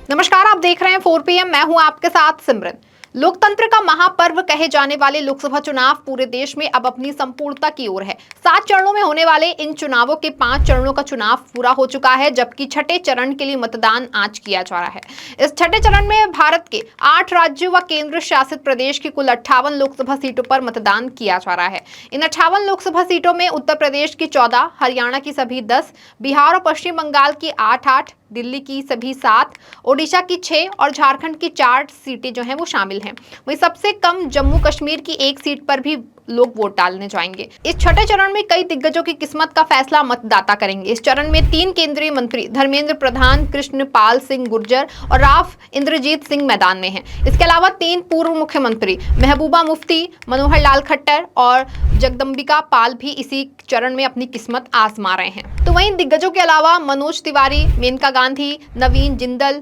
नमस्कार, आप देख रहे हैं 4 PM। मैं हूं आपके साथ सिमरन। लोकतंत्र का महापर्व कहे जाने वाले लोकसभा चुनाव पूरे देश में अब अपनी संपूर्णता की ओर है। 7 चरणों में होने वाले इन चुनावों के 5 चरणों का चुनाव पूरा हो चुका है, जबकि छठे चरण के लिए मतदान आज किया जा रहा है। इस छठे चरण में भारत के 8 राज्यों व केंद्र शासित प्रदेश की कुल 58 लोकसभा सीटों पर मतदान किया जा रहा है। इन 58 लोकसभा सीटों में उत्तर प्रदेश की 14, हरियाणा की सभी 10, बिहार और पश्चिम बंगाल की 8-8, दिल्ली की सभी 7, ओडिशा की 6 और झारखंड की 4 सीटें जो हैं वो शामिल हैं। वहीं सबसे कम जम्मू कश्मीर की 1 सीट पर भी लोग वोट डालने जाएंगे। इस छठे चरण में कई दिग्गजों की किस्मत का फैसला मतदाता करेंगे। इस चरण में 3 केंद्रीय मंत्री धर्मेंद्र प्रधान, कृष्ण पाल सिंह गुर्जर और राव इंद्रजीत सिंह मैदान में हैं। इसके अलावा 3 पूर्व मुख्यमंत्री महबूबा मुफ्ती, मनोहर लाल खट्टर और जगदम्बिका पाल भी इसी चरण में अपनी किस्मत आजमा रहे हैं। तो वहीं दिग्गजों के अलावा मनोज तिवारी, मेनका गांधी, नवीन जिंदल,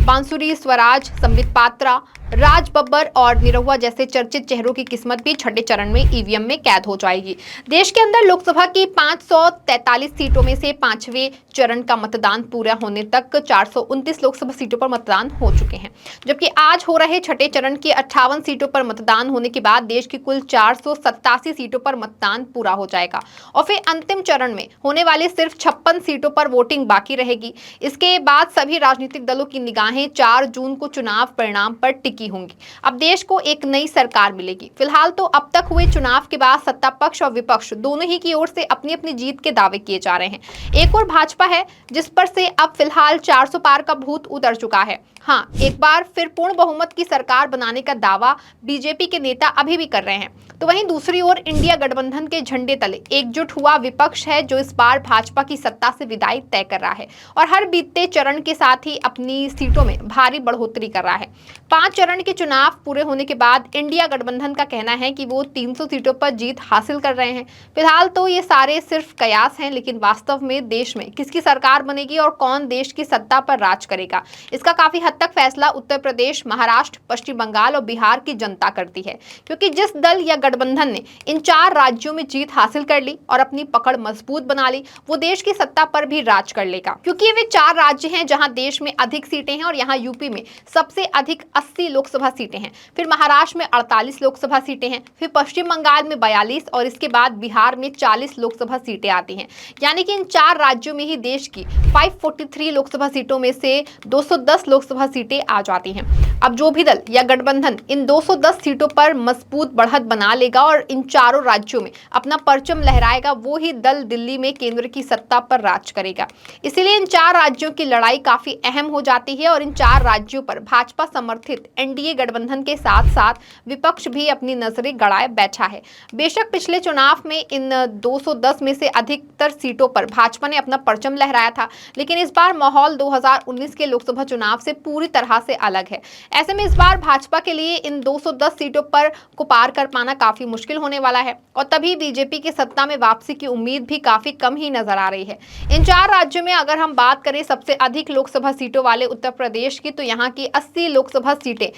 बांसुरी स्वराज, संबित पात्रा, राज बब्बर और निरहुआ जैसे चर्चित चेहरों की किस्मत भी छठे चरण में ईवीएम में कैद हो जाएगी। देश के अंदर लोकसभा की 543 सीटों में से 5वें चरण का मतदान पूरा होने तक 429 लोकसभा सीटों पर मतदान हो चुके हैं, जबकि आज हो रहे छठे चरण की 58 सीटों पर मतदान होने के बाद देश की कुल 487 सीटों पर मतदान पूरा हो जाएगा और फिर अंतिम चरण में होने वाली सिर्फ 56 सीटों पर वोटिंग बाकी रहेगी। इसके बाद सभी राजनीतिक दलों की निगाहें 4 जून को चुनाव परिणाम पर टिकी होंगी। अब देश को एक नई सरकार मिलेगी। फिलहाल तो अब तक हुए चुनाव के बाद सत्ता पक्ष और विपक्ष दोनों ही की ओर से अपनी अपनी जीत के दावे किए जा रहे हैं। एक और भाजपा है जिस पर से अब फिलहाल 400 पार का भूत उतर चुका है। हाँ, एक बार फिर पूर्ण बहुमत की सरकार बनाने का दावा बीजेपी के नेता अभी भी कर रहे हैं। तो वहीं दूसरी ओर इंडिया गठबंधन के झंडे तले एकजुट हुआ विपक्ष है, जो इस बार भाजपा की सत्ता से विदाई तय कर रहा है और हर बीतते चरण के साथ ही अपनी सीटों में भारी बढ़ोतरी कर रहा है। 5 चरण के चुनाव पूरे होने के बाद इंडिया गठबंधन का कहना है कि वो 300 सीटों पर जीत हासिल कर रहे हैं। फिलहाल तो ये सारे सिर्फ कयास हैं, लेकिन वास्तव में देश में किसकी सरकार बनेगी और कौन देश की सत्ता पर राज करेगा, इसका काफी हद तक फैसला उत्तर प्रदेश, महाराष्ट्र, पश्चिम बंगाल और बिहार की जनता करती है। क्योंकि जिस दल या गठबंधन ने इन 4 राज्यों में जीत हासिल कर ली और अपनी पकड़ मजबूत बना ली, वो देश की सत्ता पर भी राज कर लेगा। क्योंकि वे 4 राज्य हैं जहां देश में अधिक सीटें हैं और यहाँ यूपी में सबसे अधिक 80 लोकसभा सीटें हैं, फिर महाराष्ट्र में 48 लोकसभा सीटें हैं, फिर पश्चिम बंगाल में 42 और इसके बाद बिहार में 40 लोकसभा सीटें आती हैं। यानी कि इन 4 राज्यों में ही देश की 543 लोकसभा सीटों में से 210 लोकसभा सीटें आ जाती हैं। अब जो भी दल या गठबंधन इन 210 सीटों पर मजबूत बढ़त बना लेगा और इन चारों राज्यों में अपना परचम लहराएगा, वो ही दल दिल्ली में केंद्र की सत्ता पर राज करेगा। इसीलिए इन 4 राज्यों की लड़ाई काफी अहम हो जाती है और इन 4 राज्यों पर भाजपा समर्थित एनडीए गठबंधन के साथ साथ विपक्ष भी अपनी नजरें गड़ाए बैठा है। बेशक पिछले चुनाव में इन 210 में से अधिकतर सीटों पर भाजपा ने अपना परचम लहराया था, लेकिन इस बार माहौल 2019 के लोकसभा चुनाव से पूरी तरह से अलग है। ऐसे में इस बार भाजपा के लिए इन 210 सीटों पर को पार कर पाना काफी मुश्किल होने वाला है और तभी बीजेपी की सत्ता में वापसी की उम्मीद भी काफी कम ही नजर आ रही है। इन 4 राज्यों में अगर हम बात करें सबसे अधिक लोकसभा सीटों वाले उत्तर प्रदेश की, तो यहाँ की 80 लोकसभा सीटें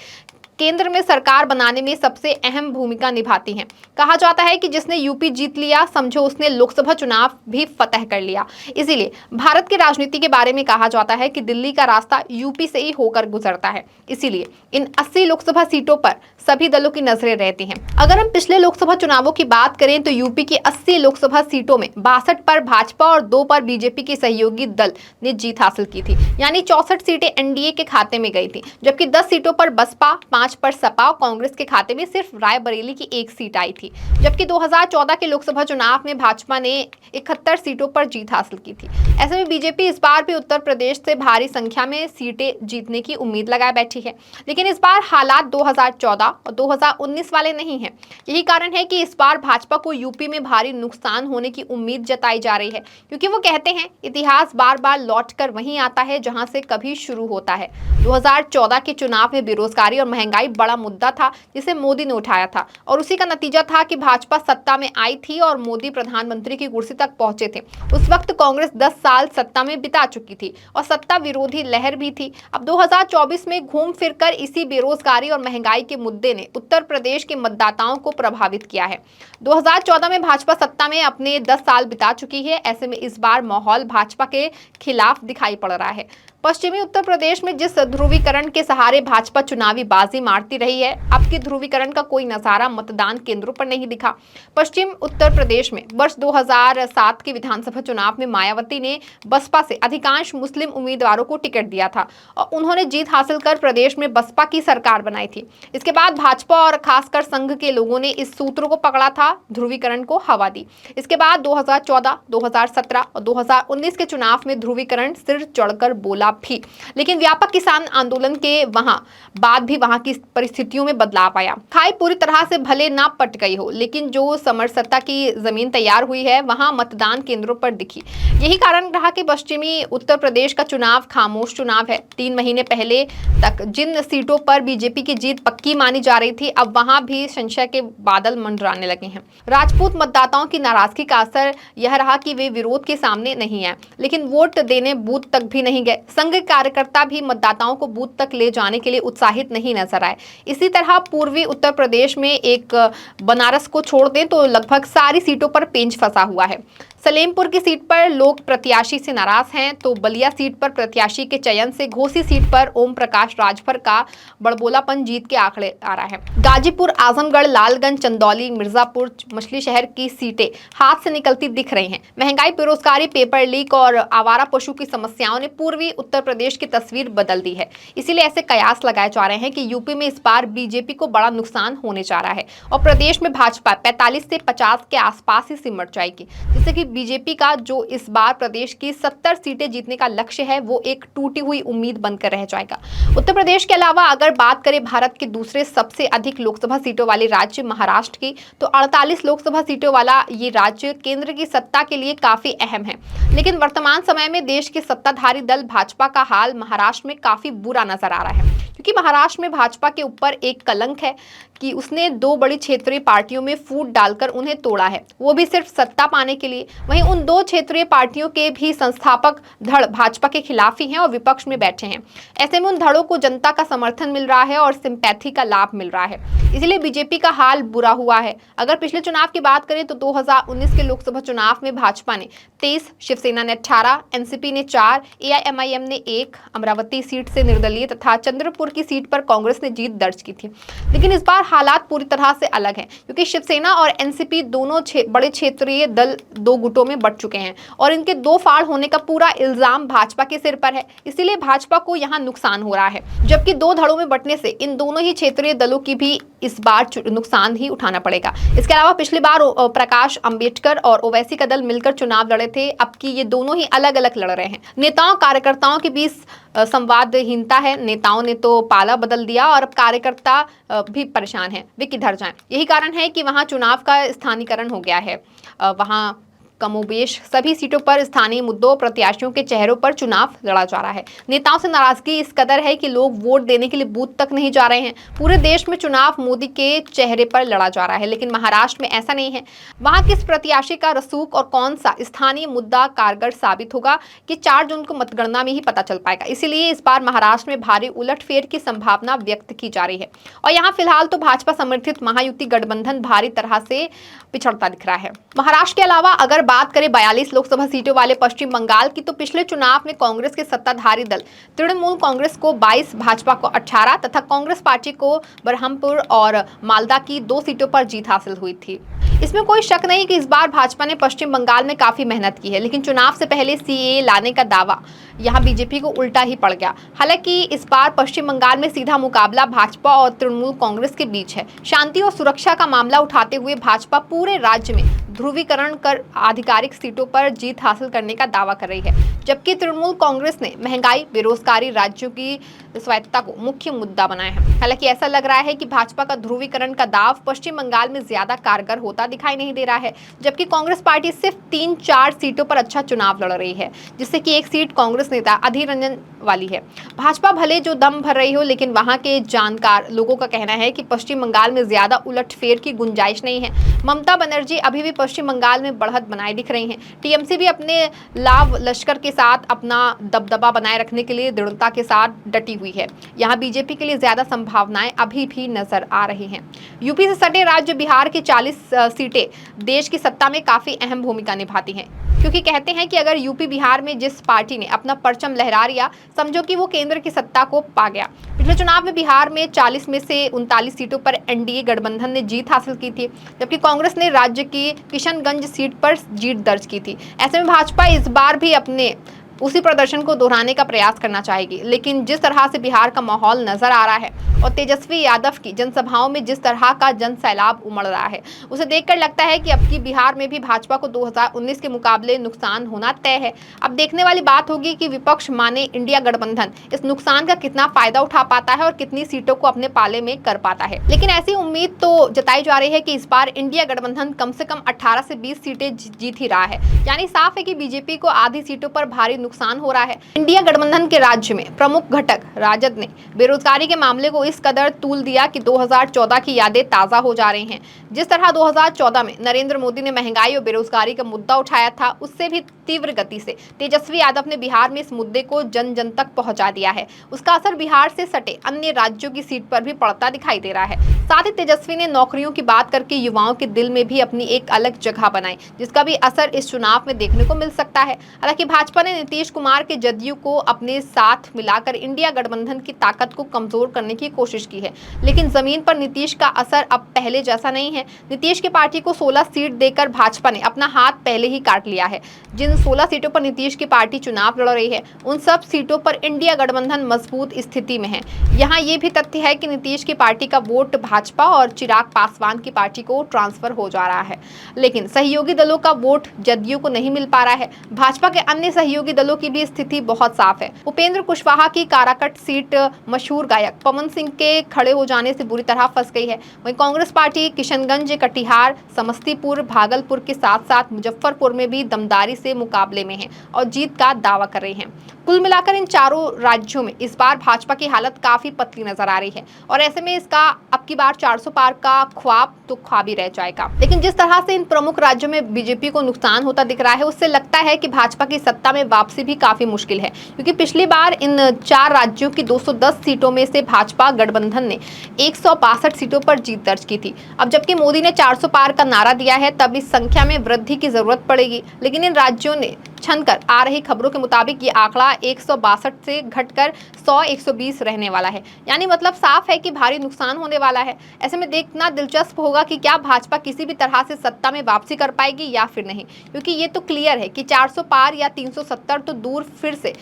केंद्र में सरकार बनाने में सबसे अहम भूमिका निभाती हैं। कहा जाता है कि जिसने यूपी जीत लिया, समझो उसने लोकसभा चुनाव भी फतह कर लिया। इसीलिए भारत की राजनीति के बारे में कहा जाता है कि दिल्ली का रास्ता यूपी से ही होकर गुजरता है। इसीलिए इन 80 लोकसभा सीटों पर सभी दलों की नजरें रहती हैं। अगर हम पिछले लोकसभा चुनावों की बात करें तो यूपी की 80 लोकसभा सीटों में 62 पर भाजपा और 2 पर बीजेपी के सहयोगी दल ने जीत हासिल की थी, यानी 64 सीटें एनडीए के खाते में गई थी, जबकि 10 सीटों पर बसपा, 5 पर सपा और कांग्रेस के खाते में सिर्फ रायबरेली की 1 सीट आई थी। जबकि 2014 के लोकसभा चुनाव में भाजपा ने 71 सीटों पर जीत हासिल की थी। ऐसे में बीजेपी इस बार भी उत्तर प्रदेश से भारी संख्या में सीटें जीतने की उम्मीद लगाए बैठी है, लेकिन इस बार हालात 2014 और 2019 वाले नहीं हैं। यही कारण है कि इस बार भाजपा को यूपी में भारी नुकसान होने की उम्मीद जताई जा रही है, क्योंकि वो कहते हैं इतिहास बार बार लौटकर वहीं आता है जहां से कभी शुरू होता है। 2014 के चुनाव में बेरोजगारी और महंगाई महंगाई बड़ा मुद्दा था जिसे मोदी ने उठाया था और उसी का नतीजा था कि भाजपा सत्ता में आई थी और मोदी प्रधानमंत्री की कुर्सी तक पहुंचे थे। उस वक्त कांग्रेस 10 साल सत्ता में बिता चुकी थी और सत्ता विरोधी लहर भी थी। अब 2024 में घूम फिरकर इसी बेरोजगारी और महंगाई के मुद्दे ने उत्तर प्रदेश के मतदाताओं को प्रभावित किया है। 2014 में भाजपा सत्ता में अपने 10 साल बिता चुकी है। ऐसे में इस बार माहौल भाजपा के खिलाफ दिखाई पड़ रहा है। पश्चिमी उत्तर प्रदेश में जिस ध्रुवीकरण के सहारे भाजपा चुनावी बाजी मारती रही है, अब की ध्रुवीकरण का कोई नजारा मतदान केंद्रों पर नहीं दिखा। पश्चिम उत्तर प्रदेश में वर्ष 2007 के विधानसभा चुनाव में मायावती ने बसपा से अधिकांश मुस्लिम उम्मीदवारों को टिकट दिया था और उन्होंने जीत हासिल कर प्रदेश में बसपा की सरकार बनाई थी। इसके बाद भाजपा और खासकर संघ के लोगों ने इस सूत्र को पकड़ा था, ध्रुवीकरण को हवा दी। इसके बाद 2014, 2017 और 2019 के चुनाव में ध्रुवीकरण सिर चढ़कर बोला भी, लेकिन व्यापक किसान आंदोलन के बाद भी वहां की परिस्थितियों में बदलाव आया। खाई पूरी तरह से भले ना पट गई हो, लेकिन जो समरसता की जमीन तैयार हुई है वहां मतदान केंद्रों पर दिखी। यही कारण रहा कि पश्चिमी उत्तर प्रदेश का चुनाव खामोश चुनाव है। 3 महीने पहले तक जिन सीटों पर बीजेपी की जीत पक्की मानी जा रही थी, अब वहां भी संशय के बादल मंडराने लगे हैं। राजपूत मतदाताओं की नाराजगी का असर यह रहा कि वे विरोध के सामने नहीं आए, लेकिन वोट देने बूथ तक भी नहीं गए। संघ कार्यकर्ता भी मतदाताओं को बूथ तक ले जाने के लिए उत्साहित नहीं नजर आए। इसी तरह पूर्वी उत्तर प्रदेश में एक बनारस को छोड़ दें तो लगभग सारी सीटों पर पेंच फंसा हुआ है। सलेमपुर की सीट पर लोग प्रत्याशी से नाराज हैं, तो बलिया सीट पर प्रत्याशी के चयन से घोसी सीट पर ओम प्रकाश राजभर का बड़बोलापन जीत के आंकड़े आ रहा है। गाजीपुर, आजमगढ़, लालगंज, चंदौली, मिर्जापुर, मछली शहर की सीटें हाथ से निकलती दिख रही हैं। महंगाई, बेरोजगारी, पेपर लीक और आवारा पशु की समस्याओं ने पूर्वी उत्तर प्रदेश की तस्वीर बदल दी है। इसीलिए ऐसे कयास लगाए जा रहे हैं कि यूपी में इस बार बीजेपी को बड़ा नुकसान होने जा रहा है और प्रदेश में भाजपा 45 से 50 के आसपास ही सिमट जाएगी, जिससे कि बीजेपी का जो इस बार प्रदेश की 70 सीटें जीतने का लक्ष्य है वो एक टूटी हुई उम्मीद बनकर रह जाएगा। उत्तर प्रदेश के अलावा अगर बात करें भारत के दूसरे सबसे अधिक लोकसभा सीटों वाले राज्य महाराष्ट्र की, तो 48 लोकसभा सीटों वाला ये राज्य केंद्र की सत्ता के लिए काफी अहम है। लेकिन वर्तमान समय में देश के सत्ताधारी दल भाजपा का हाल महाराष्ट्र में काफी बुरा नजर आ रहा है, क्योंकि महाराष्ट्र में भाजपा के ऊपर एक कलंक है कि उसने 2 बड़ी क्षेत्रीय पार्टियों में फूट डालकर उन्हें तोड़ा है, वो भी सिर्फ सत्ता पाने के लिए। वहीं उन 2 क्षेत्रीय पार्टियों के भी संस्थापक धड़ भाजपा के खिलाफ ही हैं और विपक्ष में बैठे हैं। ऐसे में उन धड़ों को जनता का समर्थन मिल रहा है और सिंपैथी का लाभ मिल रहा है, इसलिए बीजेपी का हाल बुरा हुआ है। अगर पिछले चुनाव की बात करें तो 2019 के लोकसभा चुनाव में भाजपा ने 23, शिवसेना ने 18, एनसीपी ने 4, एआईएमआईएम ने 1, अमरावती सीट से निर्दलीय तथा चंद्रपुर की सीट पर कांग्रेस ने जीत दर्ज की थी। लेकिन इस बार हालात पूरी तरह से अलग हैं, क्योंकि शिवसेना और एनसीपी दोनों बड़े क्षेत्रीय दल 2 गुटों में बंट चुके हैं और इनके 2 फाड़ होने का पूरा इल्जाम भाजपा के सिर पर है। इसीलिए भाजपा को यहां नुकसान हो रहा है, जबकि 2 धड़ों में बंटने से इन दोनों ही क्षेत्रीय दलों की भी इस बार नुकसान ही उठाना पड़ेगा। इसके अलावा पिछली बार प्रकाश अंबेडकर और ओवैसी का दल मिलकर चुनाव लड़े थे, अब की ये दोनों ही अलग अलग लड़ रहे हैं। नेताओं कार्यकर्ताओं के बीच संवादहीनता है। नेताओं ने तो पाला बदल दिया और अब कार्यकर्ता भी परेशान हैं, वे किधर जाएं। यही कारण है कि वहां चुनाव का स्थानीकरण हो गया है। वहां कमोबेश सभी सीटों पर स्थानीय मुद्दों प्रत्याशियों के चेहरों पर चुनाव लड़ा जा रहा है। नेताओं से नाराजगी इस कदर है कि लोग वोट देने के लिए बूथ तक नहीं जा रहे हैं। पूरे देश में चुनाव मोदी के चेहरे पर लड़ा जा रहा है, लेकिन महाराष्ट्र में ऐसा नहीं है। वहां किस प्रत्याशी का रसूख और कौन सा स्थानीय मुद्दा कारगर साबित होगा कि 4 जून को मतगणना में ही पता चल पाएगा। इसीलिए इस बार महाराष्ट्र में भारी उलटफेर की संभावना व्यक्त की जा रही है और यहाँ फिलहाल तो भाजपा समर्थित महायुति गठबंधन भारी तरह से पिछड़ता दिख रहा है। महाराष्ट्र के अलावा अगर बात करें 42 लोकसभा सीटों वाले पश्चिम बंगाल की, तो पिछले चुनाव में कांग्रेस के सत्ताधारी दल तृणमूल कांग्रेस को 22, भाजपा को 18 तथा कांग्रेस पार्टी को बरहमपुर और मालदा की 2 सीटों पर जीत हासिल हुई थी। इसमें कोई शक नहीं कि इस बार भाजपा ने पश्चिम बंगाल में काफी मेहनत की है, लेकिन चुनाव से पहले सीएए लाने का दावा यहाँ बीजेपी को उल्टा ही पड़ गया। हालांकि इस बार पश्चिम बंगाल में सीधा मुकाबला भाजपा और तृणमूल कांग्रेस के बीच है। शांति और सुरक्षा का मामला उठाते हुए भाजपा पूरे राज्य में ध्रुवीकरण कर आधिकारिक सीटों पर जीत हासिल करने का दावा कर रही है, जबकि तृणमूल कांग्रेस ने महंगाई, बेरोजगारी, राज्यों की स्वायत्तता को मुख्य मुद्दा बनाया है। हालांकि ऐसा लग रहा है कि भाजपा का ध्रुवीकरण का दाव पश्चिम बंगाल में ज्यादा कारगर होता दिखाई नहीं दे रहा है, जबकि कांग्रेस पार्टी सिर्फ 3-4 सीटों पर अच्छा चुनाव लड़ रही है, जिससे कि एक सीट कांग्रेस कांग्रेस नेता अधीर रंजन वाली है। भाजपा भले जो दम भर रही हो, लेकिन वहां के जानकार लोगों का कहना है कि पश्चिम बंगाल में ज्यादा उलटफेर की गुंजाइश नहीं है। ममता बनर्जी अभी भी पश्चिम बंगाल में बढ़त बनाए दिख रही हैं। टीएमसी भी अपने लाव लश्कर के साथ अपना दबदबा बनाए रखने के लिए दृढ़ता के साथ डटी हुई है। यहाँ बीजेपी के लिए ज्यादा संभावनाएं अभी भी नजर आ रही हैं। यूपी से सटे राज्य बिहार की 40 सीटें देश की सत्ता में काफी अहम भूमिका निभाती हैं, क्योंकि कहते हैं कि अगर यूपी बिहार में जिस पार्टी ने अपना परचम लहरा लिया, समझो कि वो केंद्र की सत्ता को पा गया। पिछले चुनाव में बिहार में 40 में से 39 सीटों पर एनडीए गठबंधन ने जीत हासिल की थी, जबकि कांग्रेस ने राज्य की किशनगंज सीट पर जीत दर्ज की थी। ऐसे में भाजपा इस बार भी अपने उसी प्रदर्शन को दोहराने का प्रयास करना चाहेगी। लेकिन जिस तरह से बिहार का माहौल नजर आ रहा है और तेजस्वी यादव की जनसभाओं में जिस तरह का जन सैलाब उमड़ रहा है, उसे देखकर लगता है कि अब की बिहार में भी भाजपा को 2019 के मुकाबले नुकसान होना तय है। अब देखने वाली बात होगी कि विपक्ष माने इंडिया गठबंधन इस नुकसान का कितना फायदा उठा पाता है और कितनी सीटों को अपने पाले में कर पाता है। लेकिन ऐसी उम्मीद तो जताई जा रही है कि इस बार इंडिया गठबंधन कम से कम 18 से 20 सीटें जीत ही रहा है। यानी साफ है कि बीजेपी को आधी सीटों पर भारी नुकसान हो रहा है। इंडिया गठबंधन के राज्य में प्रमुख घटक राजद ने बेरोजगारी के मामले को इस कदर तूल दिया कि 2014 की यादें ताजा हो जा रही हैं। जिस तरह 2014 में नरेंद्र मोदी ने महंगाई और बेरोजगारी का मुद्दा उठाया था, उससे भी तीव्र गति से तेजस्वी यादव ने बिहार में इस मुद्दे को जन जन तक पहुंचा दिया है। उसका असर बिहार से सटे अन्य राज्यों की सीट पर भी पड़ता दिखाई दे रहा है। साथ ही तेजस्वी ने नौकरियों की बात करके युवाओं के दिल में भी अपनी एक अलग जगह बनाई, जिसका भी असर इस चुनाव में देखने को मिल सकता है। हालांकि भाजपा ने नीतीश कुमार के जदयू को अपने साथ मिलाकर इंडिया गठबंधन की ताकत को कमजोर करने की कोशिश की है, लेकिन जमीन पर नीतीश का असर अब पहले जैसा नहीं है। नीतीश की पार्टी को 16 सीट देकर भाजपा ने अपना हाथ पहले ही काट लिया है। जिन 16 सीटों पर नीतीश की पार्टी चुनाव लड़ रही है, उन सब सीटों पर इंडिया गठबंधन मजबूत स्थिति में है। यहाँ ये भी तथ्य है कि नीतीश की पार्टी का वोट भाजपा और चिराग पासवान की पार्टी को ट्रांसफर हो जा रहा है, लेकिन सहयोगी दलों का वोट जदयू को नहीं मिल पा रहा है। भाजपा के अन्य सहयोगी दलों की भी स्थिति बहुत साफ है। उपेंद्र कुशवाहा की काराकट सीट मशहूर गायक पवन सिंह के खड़े हो जाने से बुरी तरह फंस गई है। वहीं कांग्रेस पार्टी किशनगंज, कटिहार, समस्तीपुर, भागलपुर के साथ साथ मुजफ्फरपुर में भी दमदारी से मुकाबले में है और जीत का दावा कर रही है। कुल मिलाकर इन चारों राज्यों में इस बार भाजपा की हालत काफी पतली नजर आ रही है और ऐसे में इसका अब की बार 400 पार का ख्वाब तो ख्वाब ही रह जाएगा। लेकिन जिस तरह से इन प्रमुख राज्यों में बीजेपी को नुकसान होता दिख रहा है, उससे लगता है कि भाजपा की सत्ता में वापसी भी काफी मुश्किल है, क्योंकि पिछली बार इन 4 राज्यों की 210 सीटों में से भाजपा गठबंधन ने 162 सीटों पर जीत दर्ज की थी। अब जबकि मोदी ने 400 पार का नारा दिया है, तब इस संख्या में वृद्धि की जरूरत पड़ेगी। लेकिन इन राज्यों ने छनकर आ रही खबरों के मुताबिक ये आंकड़ा 162 से घटकर 100-120 रहने वाला है। यानी मतलब साफ है कि भारी नुकसान होने वाला है। ऐसे में देखना दिलचस्प होगा कि क्या भाजपा किसी भी तरह से सत्ता में वापसी कर पाएगी या फिर नहीं, क्योंकि ये तो क्लियर है कि 400 पार या 370 तो दूर, फिर से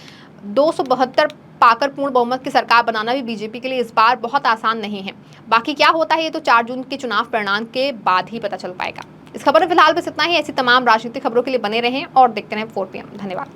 272 पाकर पूर्ण बहुमत की सरकार बनाना भी बीजेपी के लिए इस बार बहुत आसान नहीं है। बाकी क्या होता है ये तो 4 जून के चुनाव परिणाम के बाद ही पता चल पाएगा। इस खबर में फिलहाल बस इतना ही। ऐसी तमाम राजनीतिक खबरों के लिए बने रहें और देखते रहें 4 PM। धन्यवाद।